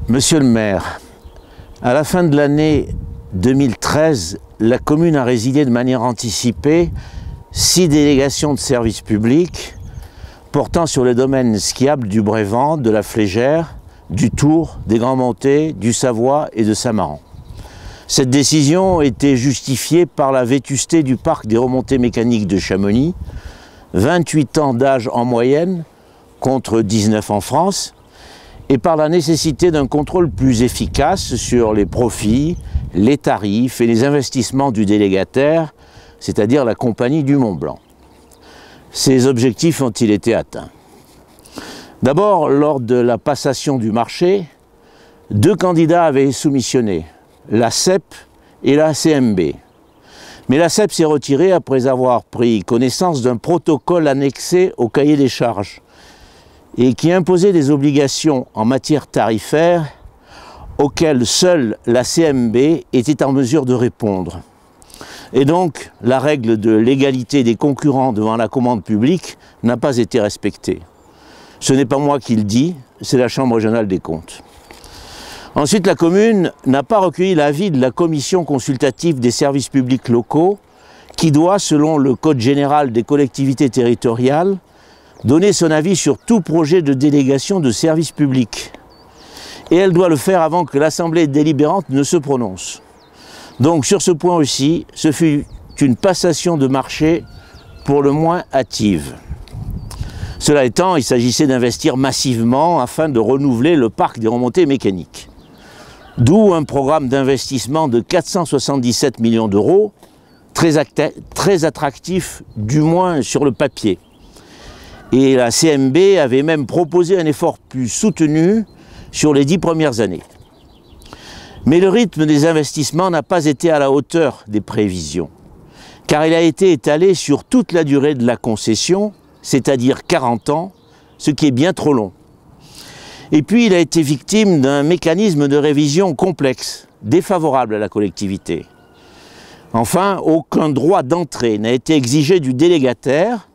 Monsieur le maire, à la fin de l'année 2013, la commune a résilié de manière anticipée 6 délégations de services publics portant sur les domaines skiables du Brévent, de la Flégère, du Tour, des Grands Montets, du Savoie et de Saint-Maran. Cette décision était justifiée par la vétusté du parc des remontées mécaniques de Chamonix, 28 ans d'âge en moyenne contre 19 en France, et par la nécessité d'un contrôle plus efficace sur les profits, les tarifs et les investissements du délégataire, c'est-à-dire la Compagnie du Mont-Blanc. Ces objectifs ont-ils été atteints? D'abord, lors de la passation du marché, 2 candidats avaient soumissionné, la CEP et la CMB. Mais la CEP s'est retirée après avoir pris connaissance d'un protocole annexé au cahier des charges et qui imposait des obligations en matière tarifaire auxquelles seule la CMB était en mesure de répondre. Et donc, la règle de l'égalité des concurrents devant la commande publique n'a pas été respectée. Ce n'est pas moi qui le dis, c'est la Chambre régionale des comptes. Ensuite, la commune n'a pas recueilli l'avis de la commission consultative des services publics locaux qui doit, selon le Code général des collectivités territoriales, donner son avis sur tout projet de délégation de services publics. Et elle doit le faire avant que l'Assemblée délibérante ne se prononce. Donc sur ce point aussi, ce fut une passation de marché pour le moins hâtive. Cela étant, il s'agissait d'investir massivement afin de renouveler le parc des remontées mécaniques. D'où un programme d'investissement de 477 millions d'euros, très attractif, du moins sur le papier. Et la CMB avait même proposé un effort plus soutenu sur les 10 premières années. Mais le rythme des investissements n'a pas été à la hauteur des prévisions, car il a été étalé sur toute la durée de la concession, c'est-à-dire 40 ans, ce qui est bien trop long. Et puis il a été victime d'un mécanisme de révision complexe, défavorable à la collectivité. Enfin, aucun droit d'entrée n'a été exigé du délégataire,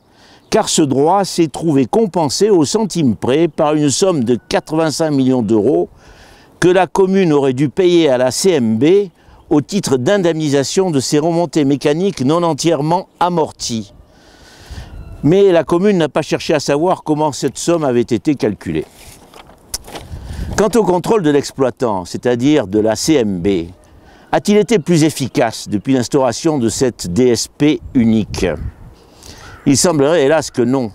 car ce droit s'est trouvé compensé au centime près par une somme de 85 millions d'euros que la commune aurait dû payer à la CMB au titre d'indemnisation de ces remontées mécaniques non entièrement amorties. Mais la commune n'a pas cherché à savoir comment cette somme avait été calculée. Quant au contrôle de l'exploitant, c'est-à-dire de la CMB, a-t-il été plus efficace depuis l'instauration de cette DSP unique? Il semblerait hélas que non.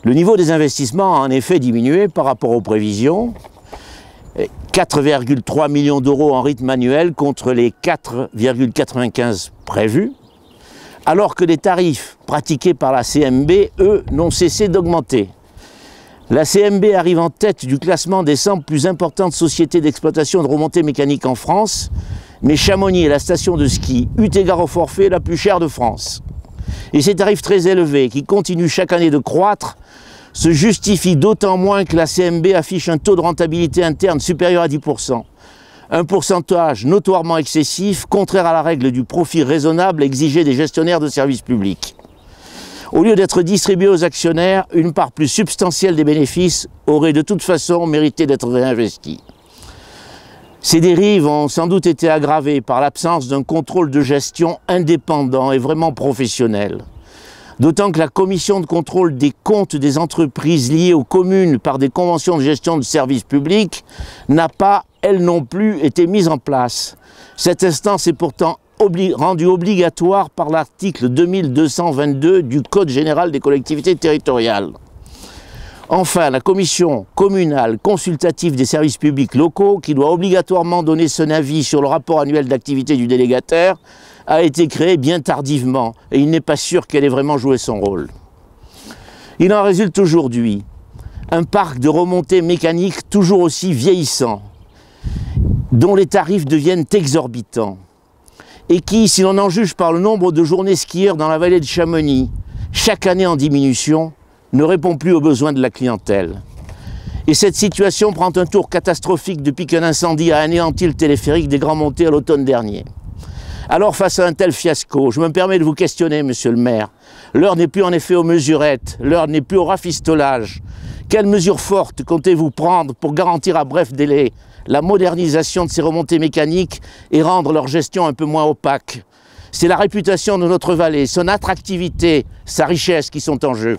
Le niveau des investissements a en effet diminué par rapport aux prévisions, 4,3 millions d'euros en rythme annuel contre les 4,95 prévus, alors que les tarifs pratiqués par la CMB, eux, n'ont cessé d'augmenter. La CMB arrive en tête du classement des 100 plus importantes sociétés d'exploitation de remontées mécaniques en France, mais Chamonix est la station de ski, eu égard au forfait, la plus chère de France. Et ces tarifs très élevés, qui continuent chaque année de croître, se justifient d'autant moins que la CMB affiche un taux de rentabilité interne supérieur à 10%. Un pourcentage notoirement excessif, contraire à la règle du profit raisonnable exigé des gestionnaires de services publics. Au lieu d'être distribuée aux actionnaires, une part plus substantielle des bénéfices aurait de toute façon mérité d'être réinvestie. Ces dérives ont sans doute été aggravées par l'absence d'un contrôle de gestion indépendant et vraiment professionnel. D'autant que la commission de contrôle des comptes des entreprises liées aux communes par des conventions de gestion de services publics n'a pas, elle non plus, été mise en place. Cette instance est pourtant rendue obligatoire par l'article 2222 du Code général des collectivités territoriales. Enfin, la commission communale consultative des services publics locaux, qui doit obligatoirement donner son avis sur le rapport annuel d'activité du délégataire, a été créée bien tardivement et il n'est pas sûr qu'elle ait vraiment joué son rôle. Il en résulte aujourd'hui un parc de remontées mécaniques toujours aussi vieillissant, dont les tarifs deviennent exorbitants et qui, si l'on en juge par le nombre de journées skieurs dans la vallée de Chamonix, chaque année en diminution, ne répond plus aux besoins de la clientèle. Et cette situation prend un tour catastrophique depuis qu'un incendie a anéanti le téléphérique des Grands Montets à l'automne dernier. Alors face à un tel fiasco, je me permets de vous questionner, monsieur le maire. L'heure n'est plus en effet aux mesurettes, l'heure n'est plus au rafistolage. Quelles mesures fortes comptez-vous prendre pour garantir à bref délai la modernisation de ces remontées mécaniques et rendre leur gestion un peu moins opaque. C'est la réputation de notre vallée, son attractivité, sa richesse qui sont en jeu.